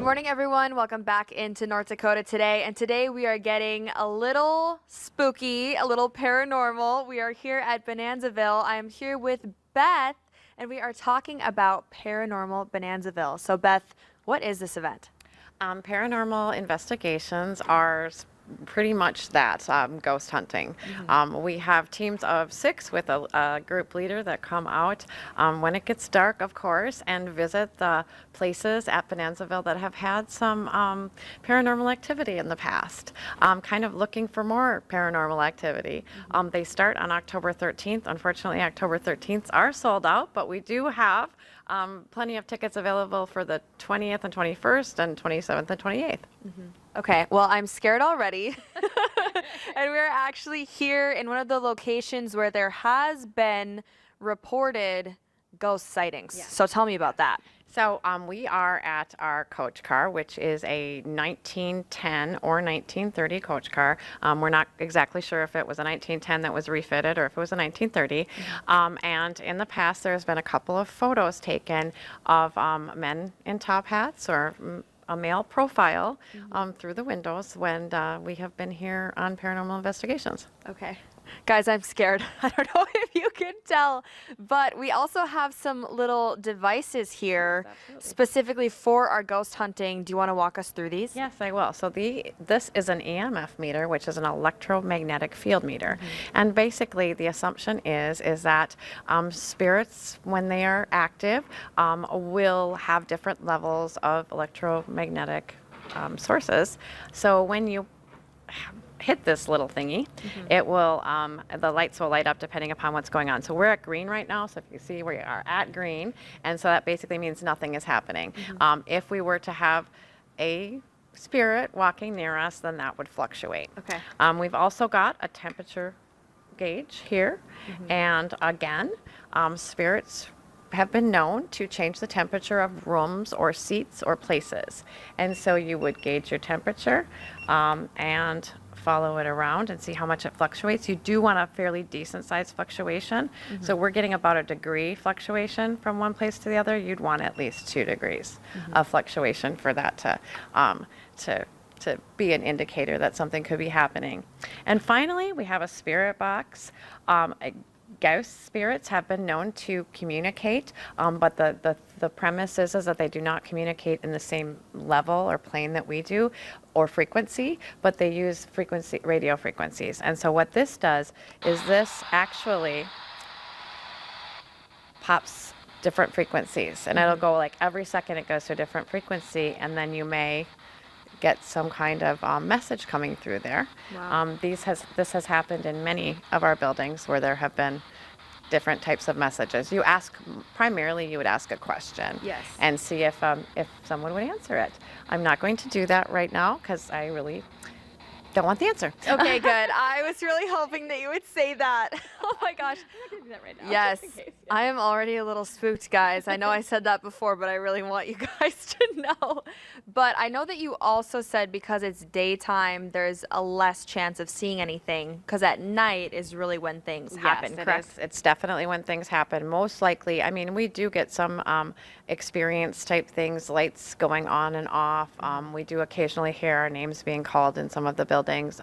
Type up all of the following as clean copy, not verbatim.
morning, everyone. Welcome back into North Dakota today. And today we are getting a little spooky, a little paranormal. We are here at Bonanzaville. I am here with Beth, and we are talking about Paranormal Bonanzaville. So, Beth, what is this event? Paranormal investigations are pretty much that, ghost hunting. We have teams of 6 with a group leader that come out when it gets dark, of course, and visit the places at Bonanzaville that have had some paranormal activity in the past, kind of looking for more paranormal activity. They start on October 13th. Unfortunately, October 13th are sold out, but we do have plenty of tickets available for the 20th and 21st and 27th and 28th. Okay, well, I'm scared already. And we're actually here in one of the locations where there has been reported ghost sightings. Yes. So tell me about that. So we are at our coach car, which is a 1910 or 1930 coach car. We're not exactly sure if it was a 1910 that was refitted or if it was a 1930. And in the past, there's been a couple of photos taken of men in top hats or a male profile through the windows when we have been here on Paranormal Investigations. Okay. Guys, I'm scared. I don't know if you can tell, but we also have some little devices here specifically for our ghost hunting. Do you want to walk us through these? Yes, I will. So this is an EMF meter, which is an electromagnetic field meter. And basically the assumption is that spirits, when they are active, will have different levels of electromagnetic sources. So when you hit this little thingy, it will, the lights will light up depending upon what's going on. So we're at green right now, so if you see we are at green, and so that basically means nothing is happening. If we were to have a spirit walking near us, then that would fluctuate. Okay. We've also got a temperature gauge here, and again, spirits have been known to change the temperature of rooms or seats or places. And so you would gauge your temperature and follow it around and see how much it fluctuates. You do want a fairly decent sized fluctuation. So we're getting about a degree fluctuation from one place to the other. You'd want at least 2 degrees of fluctuation for that to be an indicator that something could be happening. And finally, we have a spirit box. Ghost spirits have been known to communicate, but the premise is that they do not communicate in the same level or plane that we do or frequency, but they use radio frequencies. And so what this does is this actually pops different frequencies, and it'll go like every second it goes to a different frequency, and then you may get some kind of message coming through there. Wow. This has happened in many of our buildings where there have been different types of messages. You would ask a question. Yes. And see if someone would answer it. I'm not going to do that right now because I really don't want the answer. Okay, good. I was really hoping that you would say that. Oh my gosh. I'm not going to do that right now. Yes, just in case, I am already a little spooked, guys. I know I said that before, but I really want you guys to know. But I know that you also said because it's daytime, there's a less chance of seeing anything, because at night is really when things happen, Yes, correct? it's definitely when things happen. Most likely, I mean, we do get some experience type things, lights going on and off. We do occasionally hear our names being called in some of the buildings,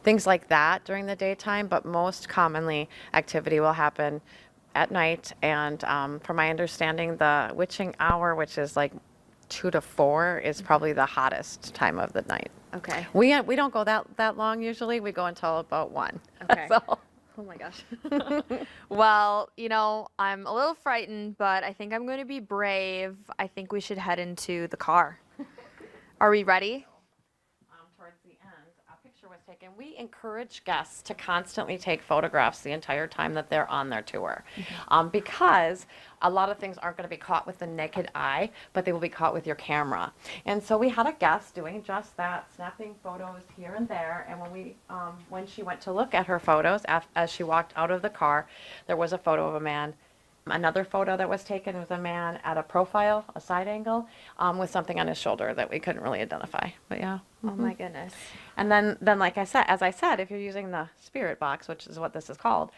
things like that during the daytime, but most commonly activity will happen at night. And from my understanding, the witching hour, which is like 2 to 4, is probably the hottest time of the night. Okay. We don't go that long usually. We go until about 1. Okay. So, Oh my gosh. Well, I'm a little frightened, but I think I'm going to be brave. I think we should head into the car. Are we ready? towards the end, a picture was taken. We encourage guests to constantly take photographs the entire time that they're on their tour, because a lot of things aren't going to be caught with the naked eye, but they will be caught with your camera. And so we had a guest doing just that, snapping photos here and there. And when she went to look at her photos, as she walked out of the car, there was a photo of a man. Another photo that was taken was a man at a profile, a side angle, with something on his shoulder that we couldn't really identify. But yeah. Oh my goodness. And then like I said, as I said, if you're using the spirit box, which is what this is called,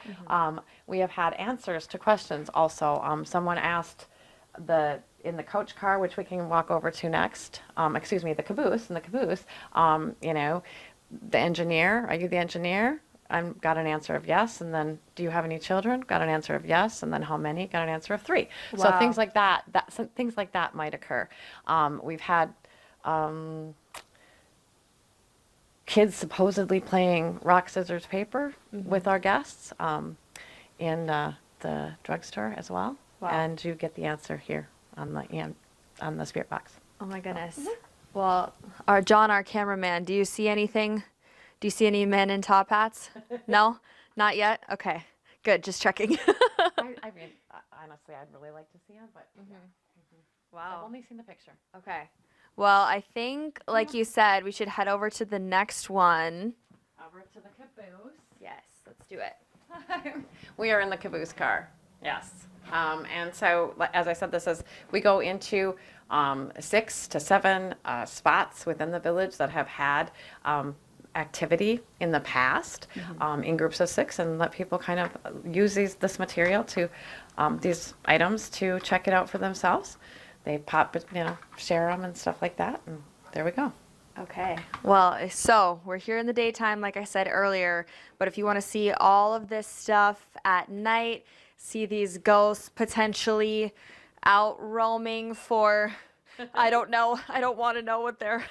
we have had answers to questions also. Someone asked in the coach car, which we can walk over to next, excuse me, the caboose, you know, the engineer, are you the engineer? I've got an answer of yes, and then do you have any children? Got an answer of yes, and then how many? Got an answer of 3. So Wow. things like that, things like that might occur. We've had kids supposedly playing rock, scissors, paper with our guests in the drugstore as well. Wow. And you get the answer here on the spirit box. Oh my goodness. Well, John, our cameraman, do you see anything? Do you see any men in top hats? No? Not yet? Okay. Good. Just checking. I mean, honestly, I'd really like to see them, but yeah. I've Wow. only seen the picture. Okay. Well, I think, like you said, we should head over to the next one. Over to the caboose. Yes, let's do it. We are in the caboose car. Yes. And so, as I said, we go into 6 to 7 spots within the village that have had activity in the past in groups of 6, and let people kind of use this material to these items to check it out for themselves. They pop it, share them and stuff like that, and there we go. Okay. Well, so we're here in the daytime, like I said earlier, but if you want to see all of this stuff at night, see these ghosts potentially out roaming for, I don't know, I don't want to know what their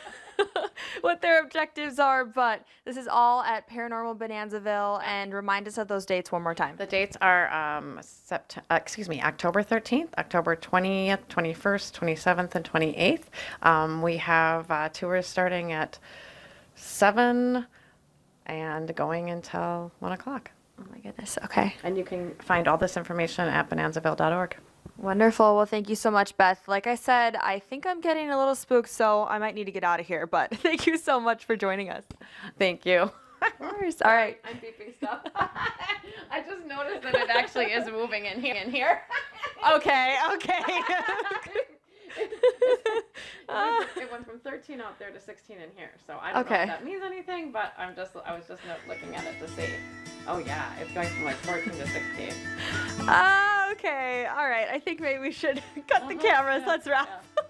what their objectives are, but this is all at Paranormal Bonanzaville, and remind us of those dates one more time. The dates are October 13th, October 20th, 21st, 27th, and 28th. We have tours starting at 7 and going until 1 o'clock. Oh my goodness. Okay. And you can find all this information at bonanzaville.org. Wonderful. Well, thank you so much, Beth. Like I said, I think I'm getting a little spooked, so I might need to get out of here, but thank you so much for joining us. Thank you. Of course. All right. I'm beeping stuff. I just noticed that it actually is moving in here. Okay. It went from 13 out there to 16 in here, so I don't know if that means anything, but I was just looking at it to see. Oh yeah, it's going from like 14 to 16. Okay. All right. I think maybe we should cut the cameras. Let's wrap. Yeah.